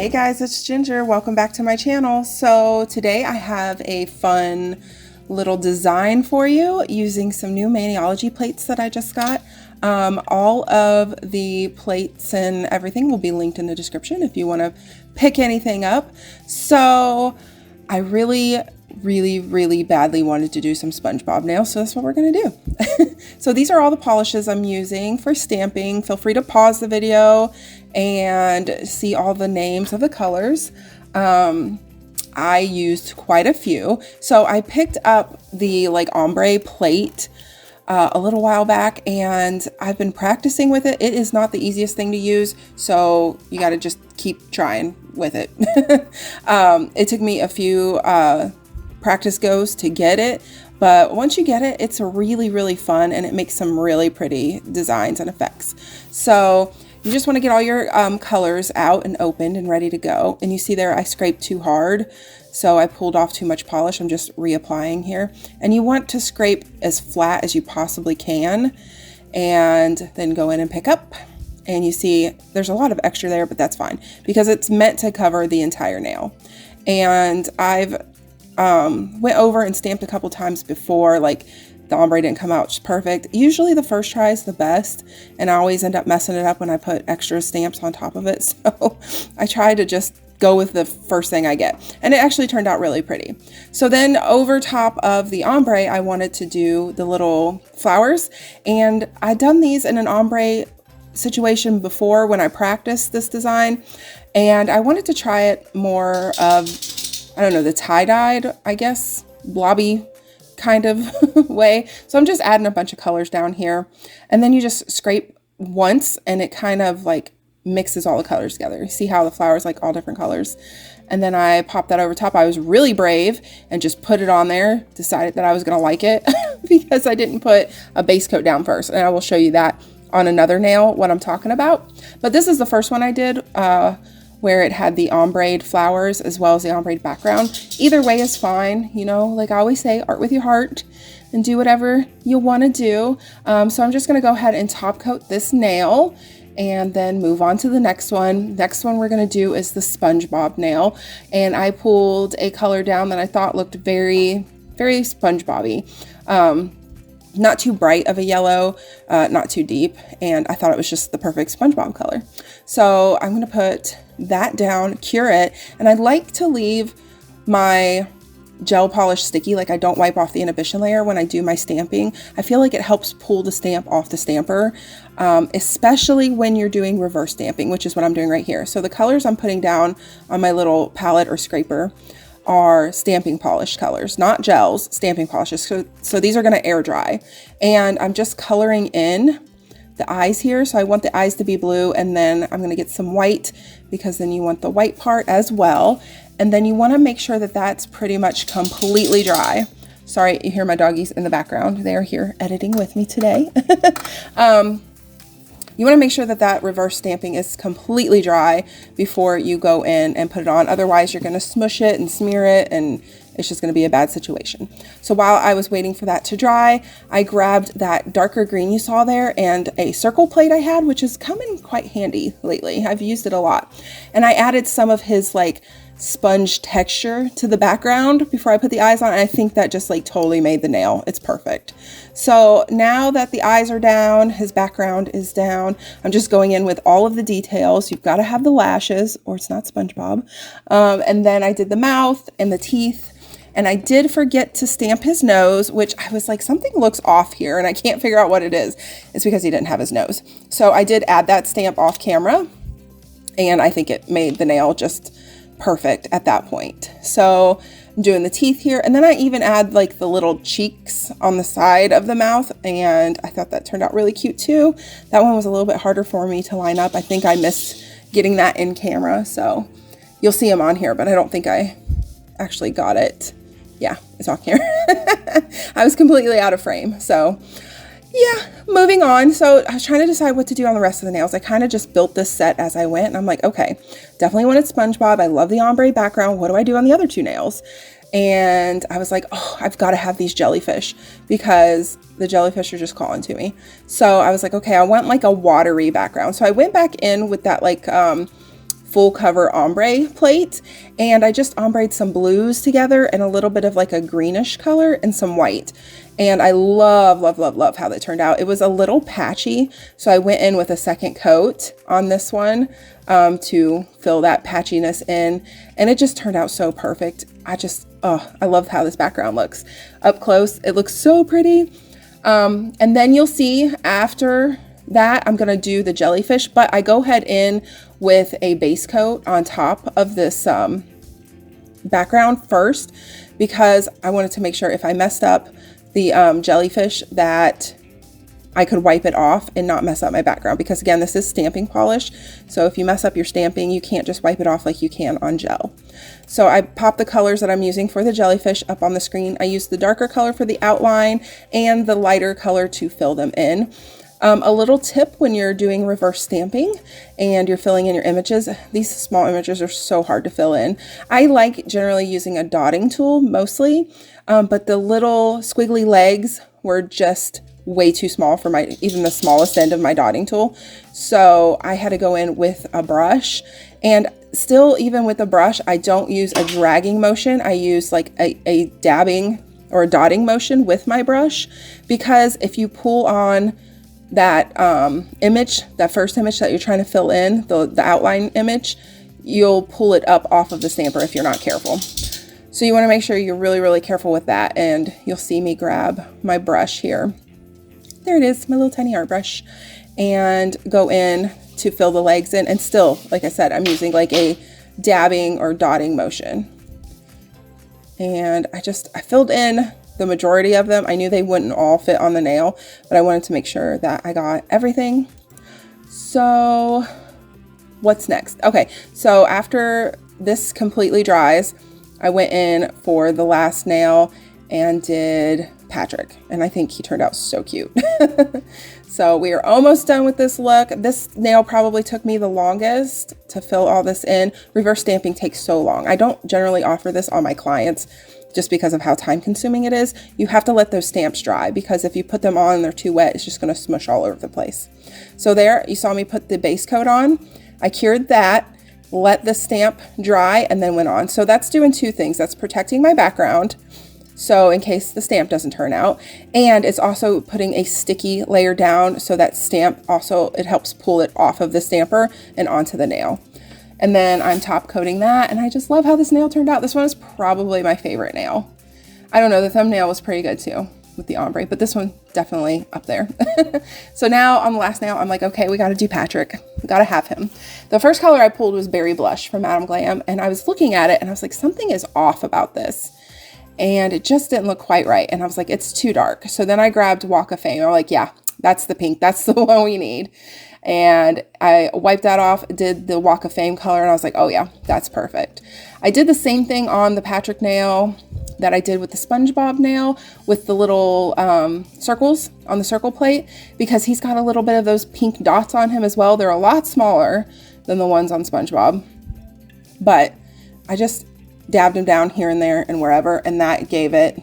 Hey guys, it's Ginger. Welcome back to my channel. So today I have a fun little design for you using some new Maniology plates that I just got. All of the plates and everything will be linked in the description if you want to pick anything up. So I really badly wanted to do some SpongeBob nails, so that's what we're going to do. So these are all the polishes I'm using for stamping. Feel free to pause the video and see all the names of the colors. I used quite a few. So I picked up the ombre plate a little while back, and I've been practicing with it. It is not the easiest thing to use, so you got to just keep trying with it. It took me a few practice goes to get it, but once you get it, it's really fun, and it makes some really pretty designs and effects. So you just want to get all your colors out and opened and ready to go. And you see there I scraped too hard, so I pulled off too much polish. I'm just reapplying here, and you want to scrape as flat as you possibly can and then go in and pick up. And you see there's a lot of extra there, but that's fine because it's meant to cover the entire nail. And I've went over and stamped a couple times before, the ombre didn't come out perfect. Usually the first try is the best, and I always end up messing it up when I put extra stamps on top of it. So I try to just go with the first thing I get, and it actually turned out really pretty. So then over top of the ombre, I wanted to do the little flowers, and I'd done these in an ombre situation before when I practiced this design, and I wanted to try it more of, I don't know, the tie-dyed, I guess, blobby kind of way. So I'm just adding a bunch of colors down here, and then you just scrape once and it kind of mixes all the colors together. You see how the flowers all different colors, and then I pop that over top. I was really brave and just put it on there, decided that I was gonna like it because I didn't put a base coat down first, and I will show you that on another nail what I'm talking about. But this is the first one I did where it had the ombre flowers as well as the ombre background. Either way is fine, you know, like I always say, art with your heart and do whatever you want to do. So I'm just going to go ahead and top coat this nail and then move on to the next one. Next one we're going to do is the SpongeBob nail, and I pulled a color down that I thought looked very SpongeBob-y. Not too bright of a yellow, not too deep, and I thought it was just the perfect SpongeBob color. So I'm going to put that down, cure it, and I like to leave my gel polish sticky. I don't wipe off the inhibition layer when I do my stamping. I feel like it helps pull the stamp off the stamper, especially when you're doing reverse stamping, which is what I'm doing right here. So the colors I'm putting down on my little palette or scraper are stamping polish colors, not gels, stamping polishes. So these are going to air dry, and I'm just coloring in the eyes here. So I want the eyes to be blue, and then I'm going to get some white because then you want the white part as well. And then you want to make sure that that's pretty much completely dry. Sorry, you hear my doggies in the background. They are here editing with me today. You want to make sure that that reverse stamping is completely dry before you go in and put it on. Otherwise, you're going to smush it and smear it, and it's just going to be a bad situation. So while I was waiting for that to dry, I grabbed that darker green you saw there and a circle plate I had, which has come in quite handy lately. I've used it a lot. And I added some of his sponge texture to the background before I put the eyes on, and I think that just totally made the nail. It's perfect. So now that the eyes are down, his background is down, I'm just going in with all of the details. You've got to have the lashes or it's not SpongeBob. And then I did the mouth and the teeth, and I did forget to stamp his nose, which I was like, something looks off here and I can't figure out what it is. It's because he didn't have his nose. So I did add that stamp off camera, and I think it made the nail just perfect at that point. So I'm doing the teeth here, and then I even add the little cheeks on the side of the mouth, and I thought that turned out really cute too. That one was a little bit harder for me to line up. I think I missed getting that in camera, so you'll see them on here, but I don't think I actually got it. Yeah, it's on here. I was completely out of frame. So yeah, moving on. So I was trying to decide what to do on the rest of the nails. I kind of just built this set as I went, and I'm like, okay, definitely wanted SpongeBob. I love the ombre background. What do I do on the other two nails? And I was like, oh, I've got to have these jellyfish because the jellyfish are just calling to me. So I was like, okay, I want a watery background. So I went back in with that full cover ombre plate, and I just ombre'd some blues together and a little bit of like a greenish color and some white. And I love, love, love, love how that turned out. It was a little patchy, so I went in with a second coat on this one to fill that patchiness in, and it just turned out so perfect. I love how this background looks. Up close, it looks so pretty. And then you'll see after that, I'm gonna do the jellyfish, but I go ahead in with a base coat on top of this background first, because I wanted to make sure if I messed up the jellyfish that I could wipe it off and not mess up my background, because again, this is stamping polish. So if you mess up your stamping, you can't just wipe it off like you can on gel. So I popped the colors that I'm using for the jellyfish up on the screen. I used the darker color for the outline and the lighter color to fill them in. A little tip when you're doing reverse stamping and you're filling in your images, these small images are so hard to fill in. I like generally using a dotting tool mostly, but the little squiggly legs were just way too small for even the smallest end of my dotting tool. So I had to go in with a brush, and still even with the brush, I don't use a dragging motion. I use like a dabbing or a dotting motion with my brush, because if you pull on that image, that first image that you're trying to fill in, the outline image, you'll pull it up off of the stamper if you're not careful. So you want to make sure you're really, really careful with that. And you'll see me grab my brush here. There it is, my little tiny art brush, and go in to fill the legs in. And still, like I said, I'm using like a dabbing or dotting motion. And I filled in the majority of them. I knew they wouldn't all fit on the nail, but I wanted to make sure that I got everything. So what's next? Okay, so after this completely dries, I went in for the last nail and did Patrick, and I think he turned out so cute. So we are almost done with this look. This nail probably took me the longest to fill all this in. Reverse stamping takes so long. I don't generally offer this on my clients just because of how time consuming it is. You have to let those stamps dry, because if you put them on and they're too wet, it's just going to smush all over the place. So there, you saw me put the base coat on. I cured that, let the stamp dry, and then went on. So that's doing two things. That's protecting my background, so in case the stamp doesn't turn out, and it's also putting a sticky layer down, so that stamp also, it helps pull it off of the stamper and onto the nail. And then I'm top coating that, and I just love how this nail turned out. This one is probably my favorite nail. I don't know, the thumbnail was pretty good too with the ombre, but this one definitely up there. So now on the last nail, I'm like, okay, we got to do Patrick. We got to have him. The first color I pulled was Berry Blush from Madame Glam, and I was looking at it and I was like, something is off about this. And it just didn't look quite right. And I was like, it's too dark. So then I grabbed Walk of Fame. I'm like, yeah, that's the pink. That's the one we need. And I wiped that off, did the Walk of Fame color, and I was like, oh yeah, that's perfect. I did the same thing on the Patrick nail that I did with the SpongeBob nail, with the little circles on the circle plate, because he's got a little bit of those pink dots on him as well. They're a lot smaller than the ones on SpongeBob, but I just dabbed them down here and there and wherever, and that gave it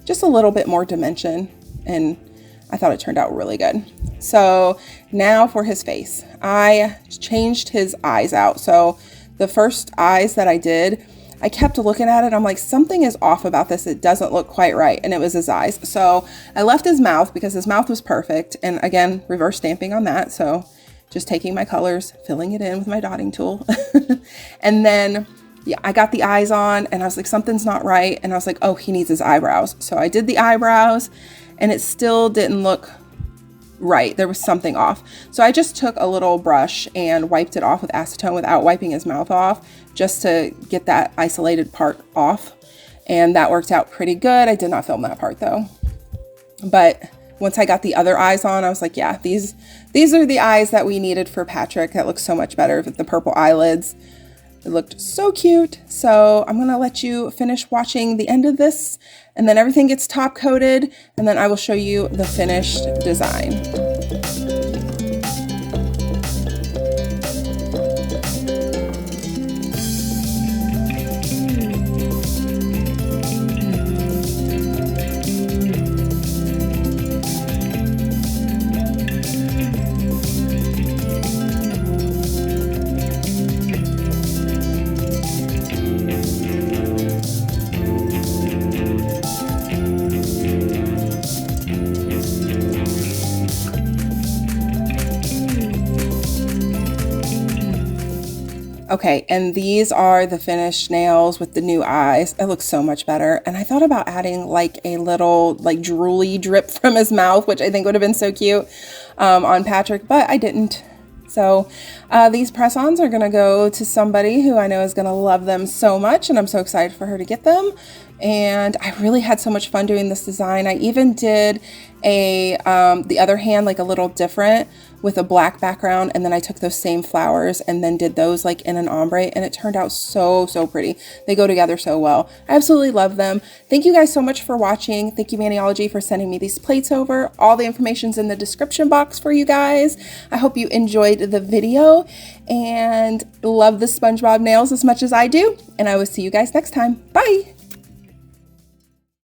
just a little bit more dimension, and I thought it turned out really good. So now for his face, I changed his eyes out. So the first eyes that I did, I kept looking at it. I'm like, something is off about this. It doesn't look quite right. And it was his eyes. So I left his mouth, because his mouth was perfect. And again, reverse stamping on that. So just taking my colors, filling it in with my dotting tool. And then yeah, I got the eyes on, and I was like, something's not right. And I was like, oh, he needs his eyebrows. So I did the eyebrows, and it still didn't look right. There was something off. So I just took a little brush and wiped it off with acetone without wiping his mouth off, just to get that isolated part off. And that worked out pretty good. I did not film that part though. But once I got the other eyes on, I was like, yeah, these are the eyes that we needed for Patrick. That looks so much better with the purple eyelids. It looked so cute. So I'm gonna let you finish watching the end of this, and then everything gets top coated, and then I will show you the finished design. Okay, and these are the finished nails with the new eyes. It looks so much better. And I thought about adding like a little like drooly drip from his mouth, which I think would have been so cute on Patrick, but I didn't. So these press-ons are gonna go to somebody who I know is gonna love them so much, and I'm so excited for her to get them. And I really had so much fun doing this design. I even did a the other hand like a little different with a black background, and then I took those same flowers and then did those like in an ombre, and it turned out so pretty. They go together so well. I absolutely love them. Thank you guys so much for watching. Thank you, Maniology, for sending me these plates over. All the information's in the description box for you guys. I hope you enjoyed the video and love the SpongeBob nails as much as I do, and I will see you guys next time. Bye!